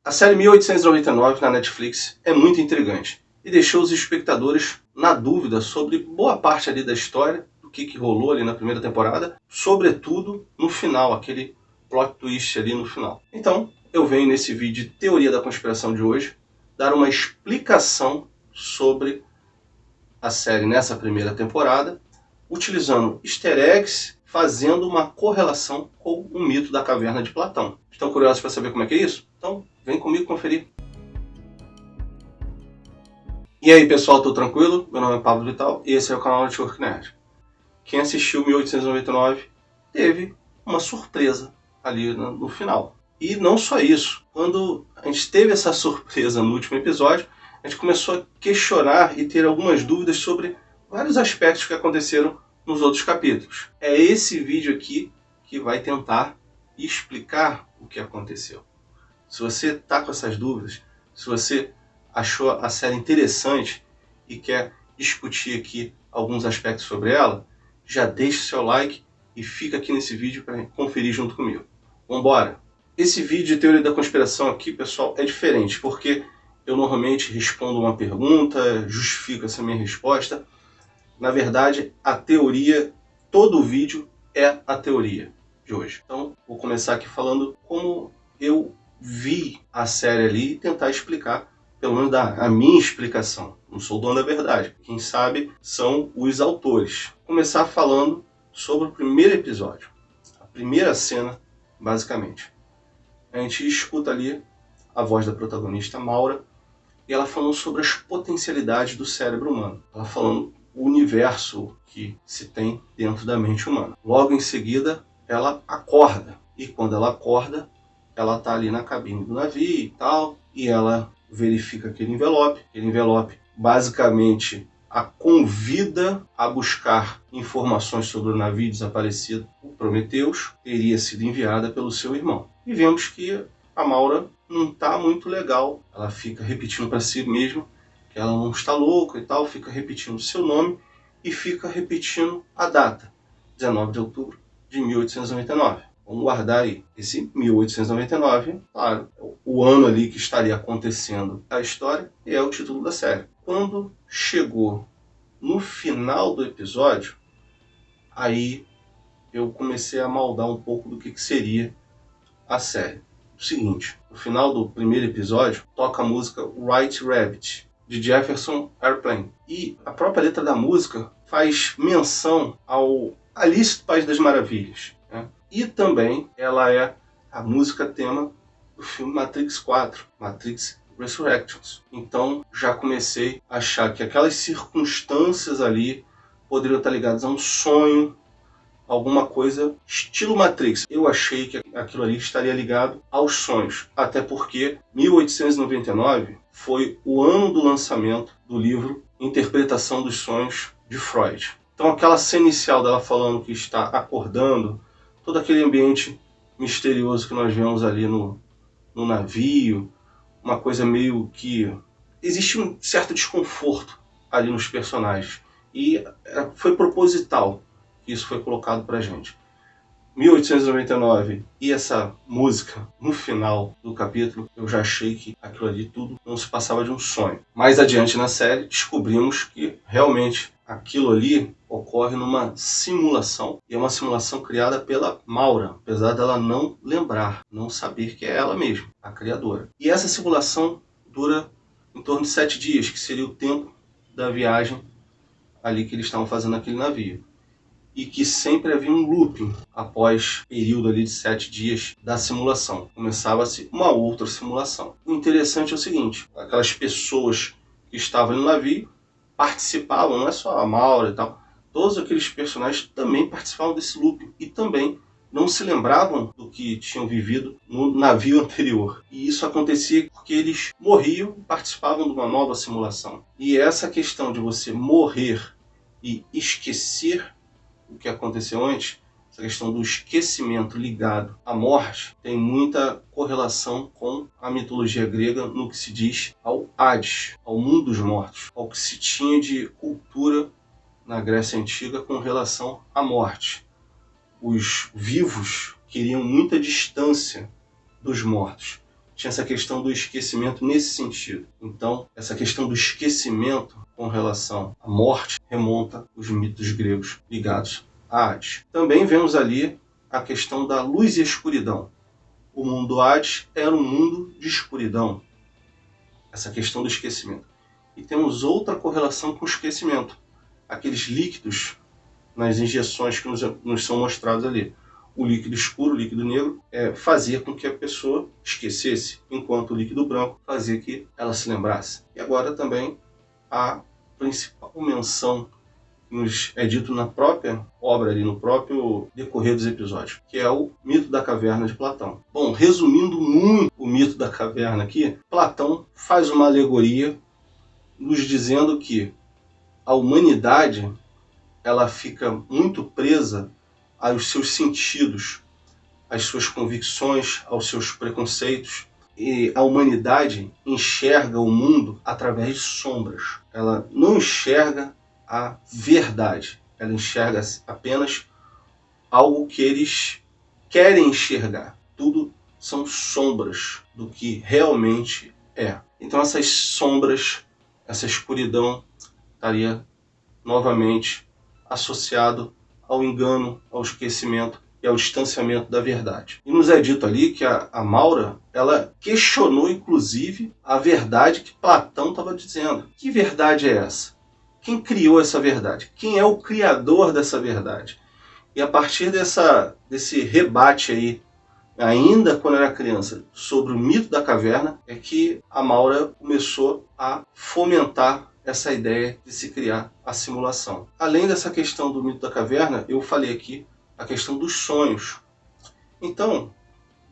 A série 1899 na Netflix é muito intrigante e deixou os espectadores na dúvida sobre boa parte ali da história, do que rolou ali na primeira temporada, sobretudo no final, aquele plot twist ali no final. Então, eu venho nesse vídeo de Teoria da Conspiração de hoje dar uma explicação sobre a série nessa primeira temporada, utilizando easter eggs, fazendo uma correlação com o mito da caverna de Platão. Estão curiosos para saber como é que é isso? Então, vem comigo conferir. E aí pessoal, tudo tranquilo? Meu nome é Pablo Vital e esse é o canal Network Nerd. Quem assistiu 1899 teve uma surpresa ali no final. E não só isso, quando a gente teve essa surpresa no último episódio, a gente começou a questionar e ter algumas dúvidas sobre vários aspectos que aconteceram nos outros capítulos. É esse vídeo aqui que vai tentar explicar o que aconteceu. Se você está com essas dúvidas, se você achou a série interessante e quer discutir aqui alguns aspectos sobre ela, já deixa o seu like e fica aqui nesse vídeo para conferir junto comigo. Vambora! Esse vídeo de teoria da conspiração aqui, pessoal, é diferente, porque eu normalmente respondo uma pergunta, justifico essa minha resposta. Na verdade, a teoria, todo o vídeo é a teoria de hoje. Então, vou começar aqui falando como eu vi a série ali e tentar explicar, pelo menos dar a minha explicação. Não sou o dono da verdade. Quem sabe são os autores. Vou começar falando sobre o primeiro episódio. A primeira cena, basicamente. A gente escuta ali a voz da protagonista, Maura, e ela falando sobre as potencialidades do cérebro humano. Ela falando o universo que se tem dentro da mente humana. Logo em seguida, ela acorda. E quando ela acorda, ela está ali na cabine do navio e tal, e ela verifica aquele envelope. Aquele envelope basicamente a convida a buscar informações sobre o navio desaparecido. O Prometheus teria sido enviada pelo seu irmão. E vemos que a Maura não está muito legal. Ela fica repetindo para si mesma que ela não está louca e tal, fica repetindo o seu nome e fica repetindo a data, 19 de outubro de 1899. Vamos guardar aí esse 1899, claro, o ano ali que estaria acontecendo a história, e é o título da série. Quando chegou no final do episódio, aí eu comecei a maldar um pouco do que seria a série. O seguinte, no final do primeiro episódio, toca a música White Rabbit, de Jefferson Airplane. E a própria letra da música faz menção ao Alice do País das Maravilhas, né? E também ela é a música tema do filme Matrix 4, Matrix Resurrections. Então já comecei a achar que aquelas circunstâncias ali poderiam estar ligadas a um sonho, alguma coisa estilo Matrix. Eu achei que aquilo ali estaria ligado aos sonhos, até porque 1899 foi o ano do lançamento do livro Interpretação dos Sonhos de Freud. Então aquela cena inicial dela falando que está acordando, todo aquele ambiente misterioso que nós vemos ali no navio, uma coisa meio que... existe um certo desconforto ali nos personagens. E foi proposital que isso foi colocado pra gente. 1899 e essa música no final do capítulo, eu já achei que aquilo ali tudo não se passava de um sonho. Mais adiante na série, descobrimos que realmente aquilo ali ocorre numa simulação, e é uma simulação criada pela Maura, apesar dela não lembrar, não saber que é ela mesma, a criadora. E essa simulação dura em torno de 7 dias, que seria o tempo da viagem ali que eles estavam fazendo naquele navio. E que sempre havia um looping após o período ali de 7 dias da simulação. Começava-se uma outra simulação. O interessante é o seguinte, aquelas pessoas que estavam no navio participavam, não é só a Maura e tal, todos aqueles personagens também participavam desse looping e também não se lembravam do que tinham vivido no navio anterior. E isso acontecia porque eles morriam e participavam de uma nova simulação. E essa questão de você morrer e esquecer o que aconteceu antes, essa questão do esquecimento ligado à morte, tem muita correlação com a mitologia grega no que se diz ao Hades, ao mundo dos mortos, ao que se tinha de cultura na Grécia Antiga com relação à morte. Os vivos queriam muita distância dos mortos. tinha essa questão do esquecimento nesse sentido. Então, essa questão do esquecimento com relação à morte remonta os mitos gregos ligados a Hades. Também vemos ali a questão da luz e escuridão. O mundo Hades era um mundo de escuridão. Essa questão do esquecimento. E temos outra correlação com o esquecimento. Aqueles líquidos nas injeções que nos são mostrados ali. O líquido escuro, o líquido negro, fazia com que a pessoa esquecesse, enquanto o líquido branco fazia que ela se lembrasse. E agora também a principal menção que nos é dito na própria obra, ali, no próprio decorrer dos episódios, que é o mito da caverna de Platão. Bom, resumindo muito o mito da caverna aqui, Platão faz uma alegoria nos dizendo que a humanidade ela fica muito presa aos seus sentidos, às suas convicções, aos seus preconceitos. E a humanidade enxerga o mundo através de sombras. Ela não enxerga a verdade. Ela enxerga apenas algo que eles querem enxergar. Tudo são sombras do que realmente é. Então essas sombras, essa escuridão estaria novamente associado ao engano, ao esquecimento e ao distanciamento da verdade. E nos é dito ali que a Maura, ela questionou inclusive a verdade que Platão estava dizendo. Que verdade é essa? Quem criou essa verdade? Quem é o criador dessa verdade? E a partir desse rebate aí, ainda quando era criança, sobre o mito da caverna, é que a Maura começou a fomentar essa ideia de se criar a simulação. Além dessa questão do mito da caverna, eu falei aqui a questão dos sonhos. Então,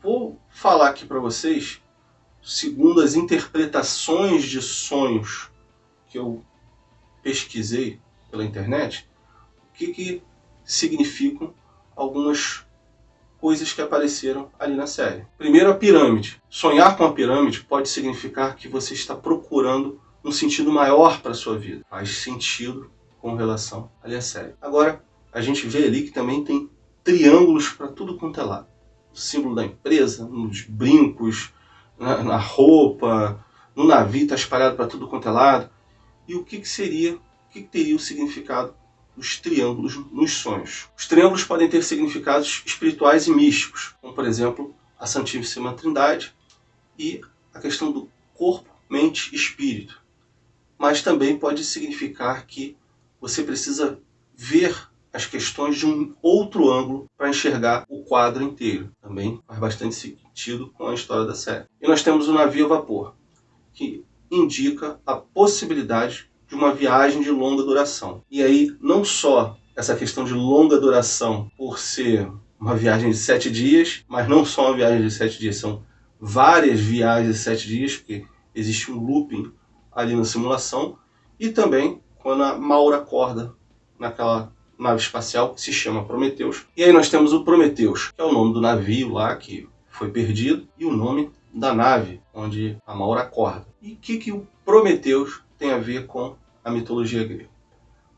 vou falar aqui para vocês, segundo as interpretações de sonhos que eu pesquisei pela internet, o que significam algumas coisas que apareceram ali na série. Primeiro, a pirâmide. Sonhar com a pirâmide pode significar que você está procurando um sentido maior para a sua vida. Faz sentido com relação ali à série. Agora, a gente vê ali que também tem triângulos para tudo quanto é lado. O símbolo da empresa, nos brincos, na roupa, no navio, está espalhado para tudo quanto é lado. E o que teria o significado dos triângulos nos sonhos? Os triângulos podem ter significados espirituais e místicos, como, por exemplo, a Santíssima Trindade e a questão do corpo, mente e espírito. Mas também pode significar que você precisa ver as questões de um outro ângulo para enxergar o quadro inteiro. Também faz bastante sentido com a história da série. E nós temos o navio a vapor, que indica a possibilidade de uma viagem de longa duração. E aí, não só essa questão de longa duração por ser uma viagem de 7 dias, mas não só uma viagem de 7 dias, são várias viagens de 7 dias, porque existe um looping ali na simulação, e também quando a Maura acorda naquela nave espacial que se chama Prometheus. E aí nós temos o Prometheus, que é o nome do navio lá que foi perdido, e o nome da nave onde a Maura acorda. E o que o Prometheus tem a ver com a mitologia grega?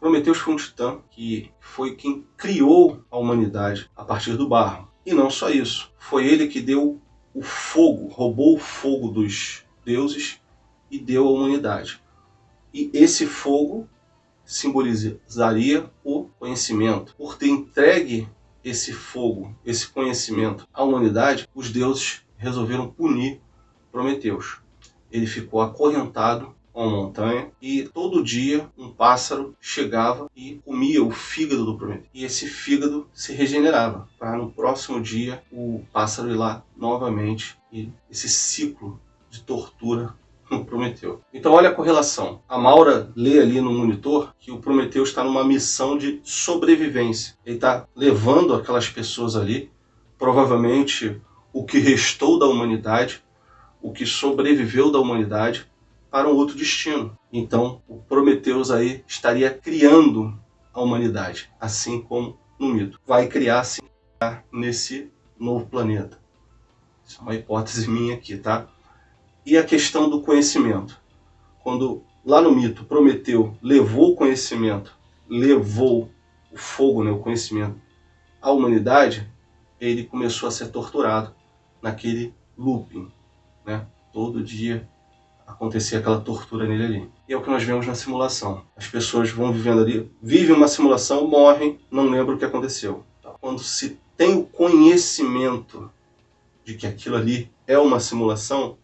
Prometheus foi um titã que foi quem criou a humanidade a partir do barro. E não só isso, foi ele que deu o fogo, roubou o fogo dos deuses e deu à humanidade. E esse fogo simbolizaria o conhecimento. Por ter entregue esse fogo, esse conhecimento à humanidade, os deuses resolveram punir Prometheus. Ele ficou acorrentado a uma montanha e todo dia um pássaro chegava e comia o fígado do Prometheus. E esse fígado se regenerava para no próximo dia o pássaro ir lá novamente e esse ciclo de tortura no Prometeu. Então olha a correlação. A Maura lê ali no monitor que o Prometeu está numa missão de sobrevivência. Ele está levando aquelas pessoas ali, provavelmente o que restou da humanidade, o que sobreviveu da humanidade, para um outro destino. Então o Prometheus aí estaria criando a humanidade, assim como no mito. Vai criar sim nesse novo planeta. Isso é uma hipótese minha aqui, tá? E a questão do conhecimento. Quando lá no mito Prometeu levou o conhecimento, levou o fogo, o conhecimento à humanidade, ele começou a ser torturado naquele looping, né? Todo dia acontecia aquela tortura nele ali. E é o que nós vemos na simulação. As pessoas vão vivendo ali, vivem uma simulação, morrem, não lembram o que aconteceu. Quando se tem o conhecimento de que aquilo ali é uma simulação,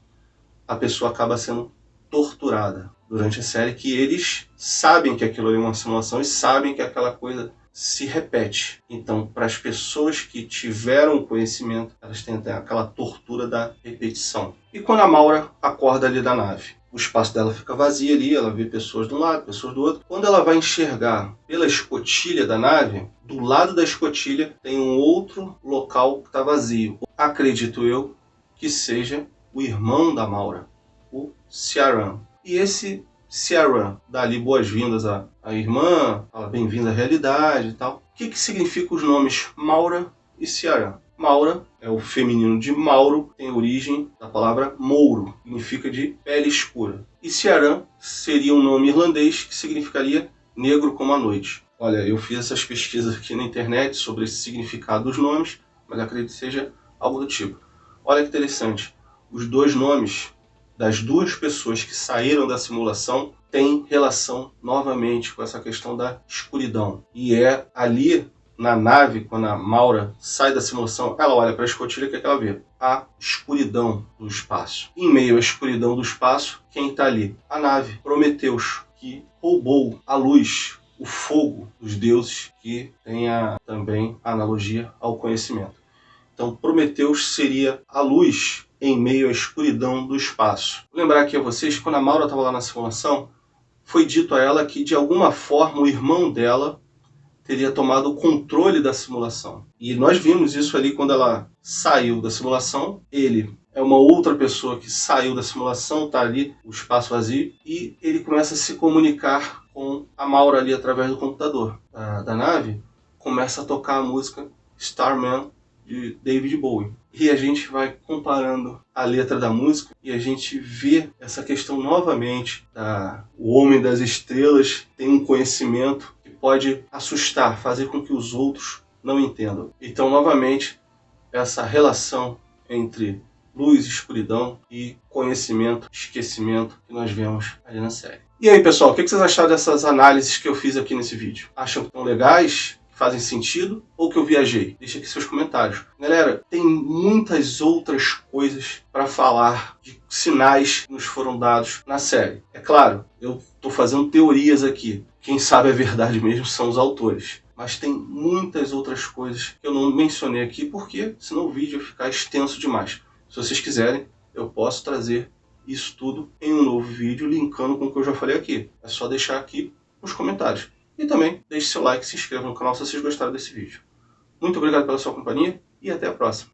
a pessoa acaba sendo torturada durante a série, que eles sabem que aquilo ali é uma simulação e sabem que aquela coisa se repete. Então, para as pessoas que tiveram conhecimento, elas têm aquela tortura da repetição. E quando a Maura acorda ali da nave, o espaço dela fica vazio ali, ela vê pessoas de um lado, pessoas do outro. Quando ela vai enxergar pela escotilha da nave, do lado da escotilha tem um outro local que está vazio. Acredito eu que seja o irmão da Maura, o Ciaran. E esse Ciaran dá ali boas-vindas à irmã, fala bem-vinda à realidade e tal. O que significa os nomes Maura e Ciaran? Maura é o feminino de Mauro, tem origem da palavra mouro, significa de pele escura. E Ciaran seria um nome irlandês que significaria negro como a noite. Olha, eu fiz essas pesquisas aqui na internet sobre esse significado dos nomes, mas acredito que seja algo do tipo. Olha que interessante, os dois nomes das duas pessoas que saíram da simulação têm relação novamente com essa questão da escuridão. E é ali na nave, quando a Maura sai da simulação, ela olha para a escotilha, o que ela vê? A escuridão do espaço. Em meio à escuridão do espaço, quem está ali? A nave, Prometheus, que roubou a luz, o fogo dos deuses, que tem também a analogia ao conhecimento. Então, Prometheus seria a luz em meio à escuridão do espaço. Vou lembrar aqui a vocês que quando a Maura estava lá na simulação, foi dito a ela que de alguma forma o irmão dela teria tomado o controle da simulação. E nós vimos isso ali quando ela saiu da simulação. Ele é uma outra pessoa que saiu da simulação, está ali, o espaço vazio, e ele começa a se comunicar com a Maura ali através do computador da nave, começa a tocar a música Starman, de David Bowie. E a gente vai comparando a letra da música e a gente vê essa questão novamente. O homem das estrelas tem um conhecimento que pode assustar, fazer com que os outros não entendam. Então, novamente, essa relação entre luz, escuridão e conhecimento, esquecimento que nós vemos ali na série. E aí, pessoal, o que vocês acharam dessas análises que eu fiz aqui nesse vídeo? Acham que estão legais? Fazem sentido ou que eu viajei? Deixa aqui seus comentários. Galera, tem muitas outras coisas para falar de sinais que nos foram dados na série. É claro, eu estou fazendo teorias aqui. Quem sabe a verdade mesmo são os autores. Mas tem muitas outras coisas que eu não mencionei aqui porque senão o vídeo ia ficar extenso demais. Se vocês quiserem, eu posso trazer isso tudo em um novo vídeo linkando com o que eu já falei aqui. É só deixar aqui nos comentários. E também deixe seu like e se inscreva no canal se vocês gostaram desse vídeo. Muito obrigado pela sua companhia e até a próxima.